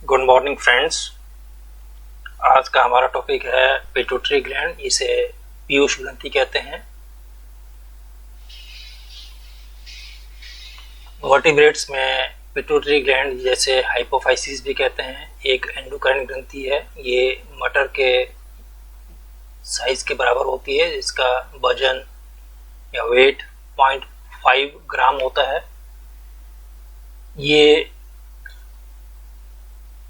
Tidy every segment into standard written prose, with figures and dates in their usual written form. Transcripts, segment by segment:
Good morning friends. आज का हमारा टॉपिक है पिट्यूटरी ग्लैंड, इसे पीयूष ग्रंथि कहते हैं। वर्टिब्रेट्स में पिट्यूटरी ग्लैंड जैसे हाइपोफाइसिस भी कहते हैं, एक एंडोक्राइन ग्रंथि है। ये मटर के साइज के बराबर होती है, इसका वजन या वेट 0.5 ग्राम होता है। ये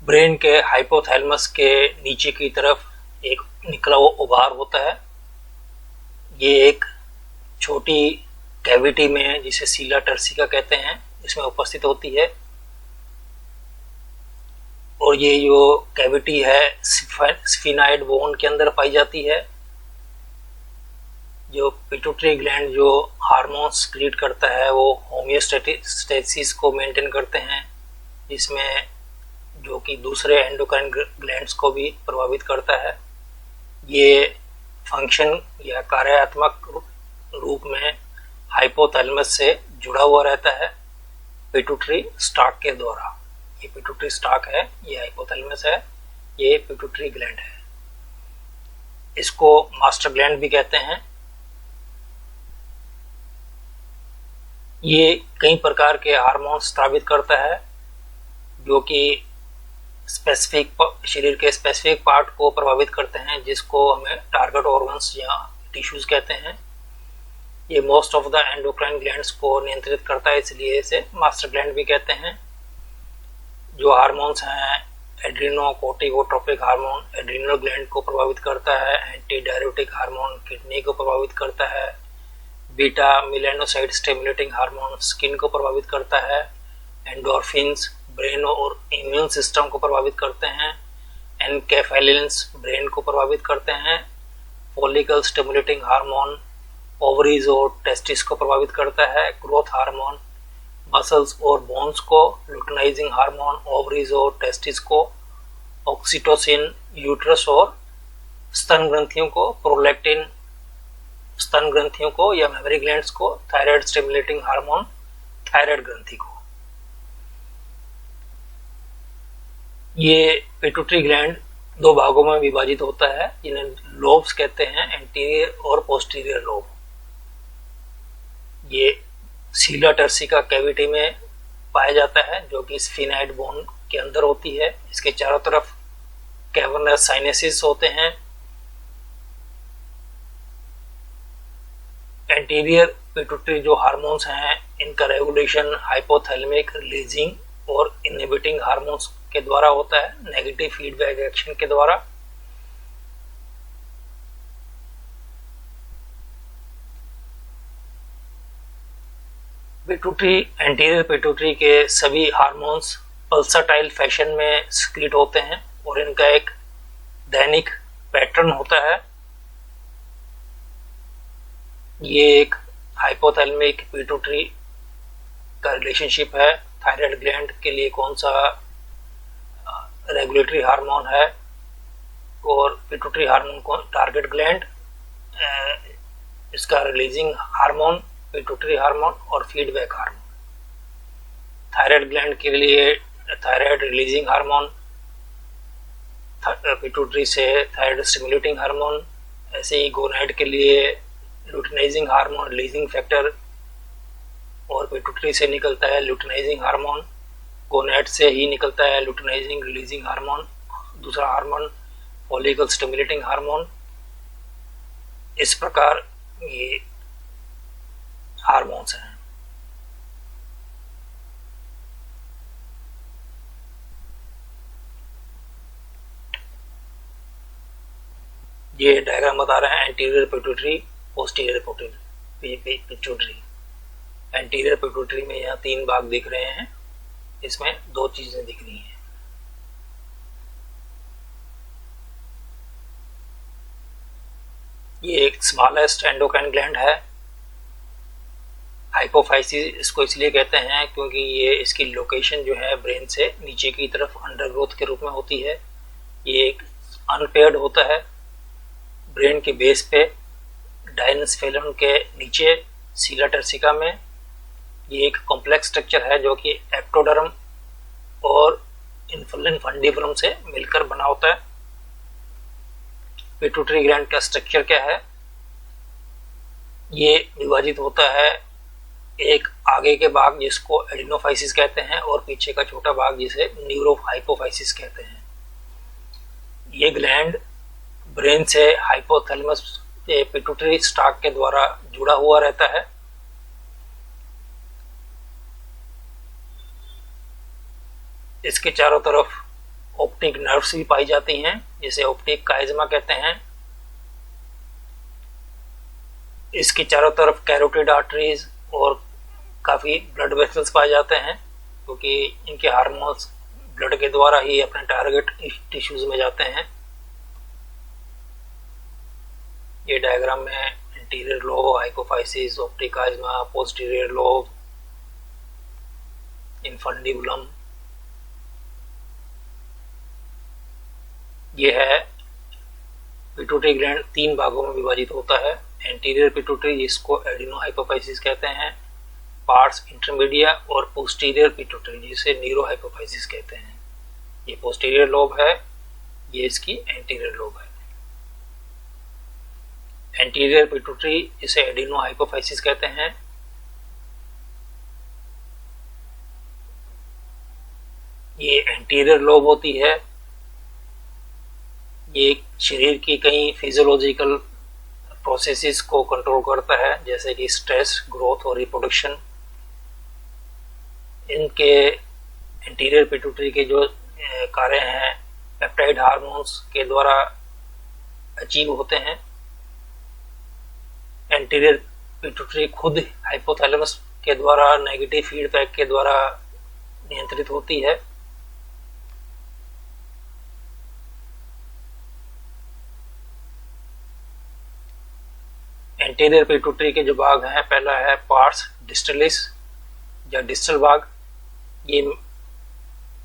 ब्रेन के हाइपोथैलेमस के नीचे की तरफ एक निकला हुआ उभार होता है। ये एक छोटी कैविटी में, जिसे सीला टर्सिका कहते हैं, इसमें उपस्थित होती है। और ये जो कैविटी है स्फिनाइड बोन के अंदर पाई जाती है। जो पिट्यूटरी ग्लैंड जो हार्मोन सिक्रीट करता है वो होमियोस्टेसिस को मेंटेन करते हैं, जिसमें जो कि दूसरे एंडोक्राइन ग्लैंड्स को भी प्रभावित करता है। ये फंक्शन या कार्यात्मक रूप में हाइपोथैलेमस से जुड़ा हुआ रहता है पिट्यूटरी स्टॉक के द्वारा। ये पिट्यूटरी स्टॉक है, ये हाइपोथैलेमस है, ये पिट्यूटरी ग्लैंड है। इसको मास्टर ग्लैंड भी कहते हैं। ये कई प्रकार के हार्मोन स्रावित करता है, जो कि स्पेसिफिक शरीर के स्पेसिफिक पार्ट को प्रभावित करते हैं, जिसको हमें टारगेट ऑर्गन्स या टिश्यूज कहते हैं। ये most of the endocrine glands को नियंत्रित करता है, इसलिए इसे मास्टर ग्लैंड भी कहते हैं। जो हार्मोन्स हैं, एड्रिनोकोर्टिकोट्रोपिक हार्मोन एड्रिनल ग्लैंड को प्रभावित करता है, एंटी डायरेटिक हार्मोन किडनी को प्रभावित करता है, beta melanocyte stimulating hormone skin को प्रभावित करता है, एंडोर्फिन्स ब्रेन और इम्यून सिस्टम को प्रभावित करते हैं, एनकेफेलिन्स ब्रेन को प्रभावित करते हैं, फॉलिकल स्टिमुलेटिंग हार्मोन ओवरीज और टेस्टिस को प्रभावित करता है, ग्रोथ हार्मोन मसल्स और बोन्स को, लुटिनाइजिंग हार्मोन ओवरीज और टेस्टिस को, ऑक्सीटोसिन यूट्रस और स्तन ग्रंथियों को, प्रोलैक्टिन स्तन ग्रंथियों को या मेमोरी ग्लैंड्स को, थायराइड स्टिमुलेटिंग हार्मोन थायराइड ग्रंथि को। ये पिट्यूटरी ग्लैंड दो भागों में विभाजित होता है, जिन्हें लोब्स कहते हैं, एंटीरियर और पोस्टीरियर लोब। ये सीला टर्सिका कैविटी में पाया जाता है, जो कि स्फिनाइड बोन के अंदर होती है। इसके चारों तरफ कैवर्नस साइनेसिस होते हैं। एंटीरियर पिट्यूटरी जो हार्मोन्स हैं, इनका रेगुलेशन हाइपोथैलेमिक रिलीजिंग और इनहिबिटिंग हार्मोन्स के द्वारा होता है, नेगेटिव फीडबैक एक्शन के द्वारा। पिट्यूटरी एंटीरियर पिट्यूटरी के सभी हार्मोन्स पल्साटाइल फैशन में सिक्रीट होते हैं और इनका एक दैनिक पैटर्न होता है। ये एक हाइपोथैलेमिक पिट्यूटरी का रिलेशनशिप है। थायराइड ग्लैंड के लिए कौन सा रेगुलेटरी हार्मोन है और पिट्यूटरी हार्मोन को टारगेट ग्लैंड, इसका रिलीजिंग हार्मोन पिट्यूटरी हार्मोन और फीडबैक हार्मोन। थायराइड ग्लैंड के लिए थायराइड रिलीजिंग हार्मोन, पिट्यूटरी से थायराइड स्टिमुलेटिंग हार्मोन। ऐसे ही गोनाइड के लिए लुटिनाइजिंग हार्मोन रिलीजिंग फैक्टर, और पिट्यूटरी से निकलता है लुटिनाइजिंग हार्मोन। गोनाइड से ही निकलता है लुटिनाइजिंग रिलीजिंग हार्मोन, दूसरा हार्मोन फॉलिकल स्टिमुलेटिंग हार्मोन। इस प्रकार ये हार्मोन्स हैं। ये डायग्राम बता रहे हैं anterior pituitary, posterior pituitary. Anterior pituitary में यहाँ 3 भाग दिख रहे हैं, इसमें 2 चीजें दिख रही हैं। ये एक स्मॉलेस्ट एंडोक्राइन ग्लैंड है। हाइपोफाइसिस इसको इसलिए कहते हैं क्योंकि ये इसकी लोकेशन जो है ब्रेन से नीचे की तरफ अंडरग्रोथ के रूप में होती है। ये एक अनपेयर्ड होता है ब्रेन के बेस पे, डायनेस्फेलन के नीचे सीला टर्सिका में। ये एक कॉम्प्लेक्स स्ट्रक्चर है जो कि एक्टोडर्म और इन्फंडिबुलम से मिलकर बना होता है। पिट्यूटरी ग्लैंड का स्ट्रक्चर क्या है? ये विभाजित होता है एक आगे के भाग जिसको एडिनोफाइसिस कहते हैं और पीछे का छोटा भाग जिसे न्यूरोहाइपोफाइसिस कहते हैं। ये ग्लैंड ब्रेन से हाइपोथैलेमस पिट्यूटरी स्टाक के द्वारा जुड़ा हुआ रहता है। इसके चारों तरफ ऑप्टिक नर्व्स भी पाई जाती हैं जिसे ऑप्टिक काइज़मा कहते हैं। इसके चारों तरफ कैरोटिड आर्टरीज और काफ़ी ब्लड वेसल्स पाए जाते हैं क्योंकि इनके हार्मोन्स ब्लड के द्वारा ही अपने टारगेट टिश्यूज में जाते हैं। ये डायग्राम में anterior lobe, hypophysis, optic chiasma, posterior lobe, infundibulum, ये है। पिट्यूटरी ग्लैंड 3 भागों में विभाजित होता है। एंटीरियर पिट्यूटरी जिसको एडिनोहाइपोफाइसिस कहते हैं, पार्स इंटरमीडिया और पोस्टीरियर पिट्यूटरी जिसे न्यूरोहाइपोफाइसिस कहते हैं। ये पोस्टीरियर लोब है, ये इसकी एंटीरियर लोब है। एंटीरियर पिट्यूटरी जिसे एडिनोहाइपोफाइसिस कहते हैं, ये एंटीरियर लोब होती है। ये शरीर की कई फिजियोलॉजिकल प्रोसेसेस को कंट्रोल करता है जैसे कि स्ट्रेस, ग्रोथ और रिप्रोडक्शन। इनके एंटीरियर पिट्यूटरी के जो कार्य हैं पेप्टाइड हार्मोन्स के द्वारा अचीव होते हैं। एंटीरियर पिट्यूटरी खुद हाइपोथैलेमस के द्वारा नेगेटिव फीडबैक के द्वारा नियंत्रित होती है। एंटीरियर पिट्यूटरी के जो भाग हैं, पहला है पार्स डिस्टलिस या डिस्टल भाग। ये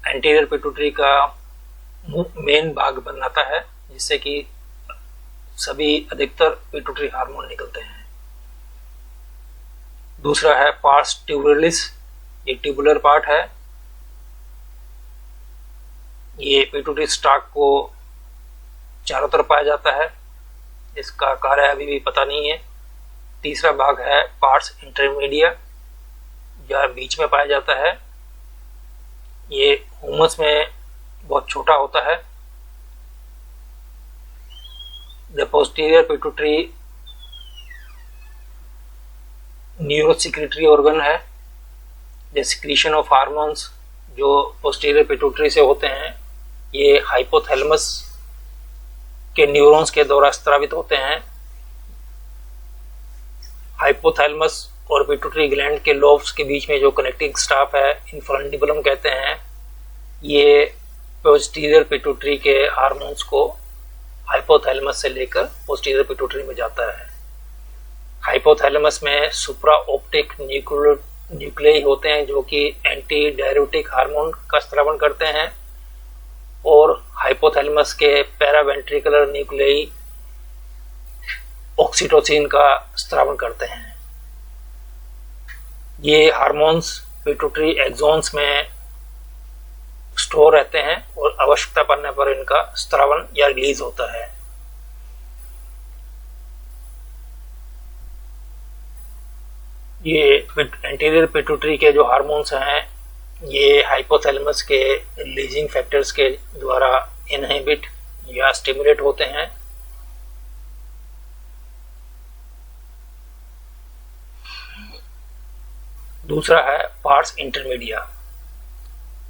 एंटीरियर पिट्यूटरी का मेन भाग बनाता है जिससे कि सभी अधिकतर पिट्यूटरी हार्मोन निकलते हैं। दूसरा है पार्स ट्यूबुलरिस, ये ट्यूबुलर पार्ट है। ये पिट्यूटरी स्टाक को चारों तरफ पाया जाता है, इसका कार्य अभी भी पता नहीं है। तीसरा भाग है पार्स इंटरमीडिया, या बीच में पाया जाता है। ये ह्यूमस में बहुत छोटा होता है। The posterior pituitary neurosecretory organ है। द सिक्रीशन ऑफ हार्मोन्स जो पोस्टीरियर पिट्यूटरी से होते हैं ये हाइपोथैलेमस के न्यूरॉन्स के द्वारा स्रावित होते हैं। हाइपोथैलेमस और पिट्यूटरी ग्लैंड के लोब्स के बीच में जो कनेक्टिंग स्टाफ है इन्फंडिबुलम कहते हैं। ये पोस्टीरियर पिट्यूटरी के हार्मोन्स को हाइपोथैलेमस से लेकर पोस्टीरियर पिट्यूटरी में जाता है। हाइपोथैलेमस में सुप्रा ऑप्टिक न्यूक्लियाई होते हैं जो कि एंटी डाययूरेटिक हार्मोन का स्रावन करते हैं, और हाइपोथैलेमस के पैरावेंट्रिकुलर न्यूक्लियाई ऑक्सीटोसिन का स्रावन करते हैं। ये हार्मोन्स पिट्यूटरी एक्सोन्स में स्टोर रहते हैं और आवश्यकता पड़ने पर इनका स्रावन या रिलीज होता है। ये एंटीरियर पिट्यूटरी के जो हार्मोन्स हैं ये हाइपोथैलेमस के रिलीजिंग फैक्टर्स के द्वारा इनहिबिट या स्टिमुलेट होते हैं। दूसरा है पार्स इंटरमीडिया।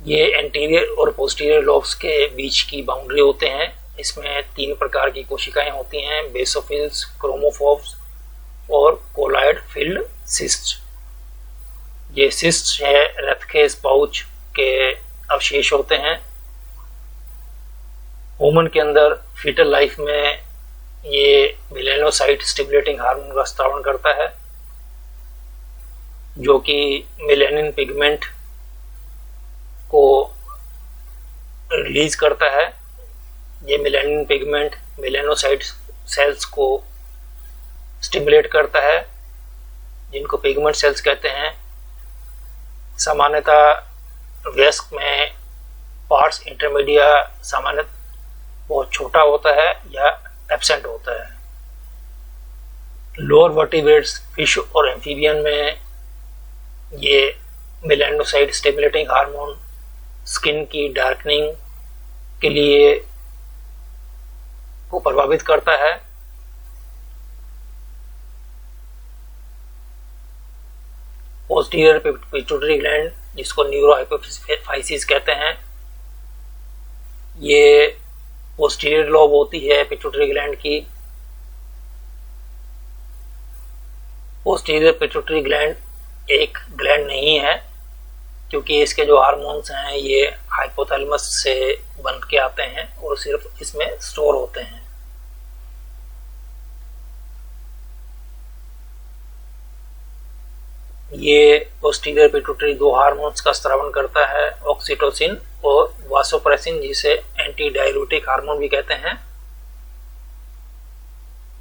ये एंटीरियर और पोस्टीरियर लोब्स के बीच की बाउंड्री होते हैं। इसमें 3 प्रकार की कोशिकाएं होती हैं, बेसोफिल्स, क्रोमोफोर्स और कोलाइड फिल्ड सिस्ट। ये सिस्ट है रेथकेस पाउच के अवशेष होते हैं। ह्यूमन के अंदर फीटल लाइफ में ये मेलानोसाइट स्टिमुलेटिंग हार्मोन का स्रावन करता है जो कि मेलानिन पिगमेंट को रिलीज करता है। ये मेलानिन पिगमेंट मेलानोसाइट सेल्स को स्टिमुलेट करता है जिनको पिगमेंट सेल्स कहते हैं। सामान्यतः वयस्क में पार्स पार्ट्स इंटरमीडिया सामान्य बहुत छोटा होता है या एब्सेंट होता है। लोअर वर्टिब्रेट्स, फिश और एम्फीबियन में ये मेलानोसाइट स्टिमुलेटिंग हार्मोन स्किन की डार्कनिंग के लिए को प्रभावित करता है। पोस्टीरियर पिट्यूटरी ग्लैंड, जिसको न्यूरोहाइपोफाइसिस कहते हैं, ये पोस्टीरियर लोब होती है पिट्यूटरी ग्लैंड की। पोस्टीरियर पिट्यूटरी ग्लैंड एक ग्लैंड नहीं है, क्योंकि इसके जो हार्मोन्स हैं ये हाइपोथैलेमस से बन के आते हैं और सिर्फ इसमें स्टोर होते हैं। ये पोस्टीरियर पिट्यूटरी दो हार्मोन्स का स्रावन करता है, ऑक्सीटोसिन और वासोप्रेसिन, जिसे एंटी डाययूरेटिक हार्मोन भी कहते हैं।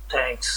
थैंक्स।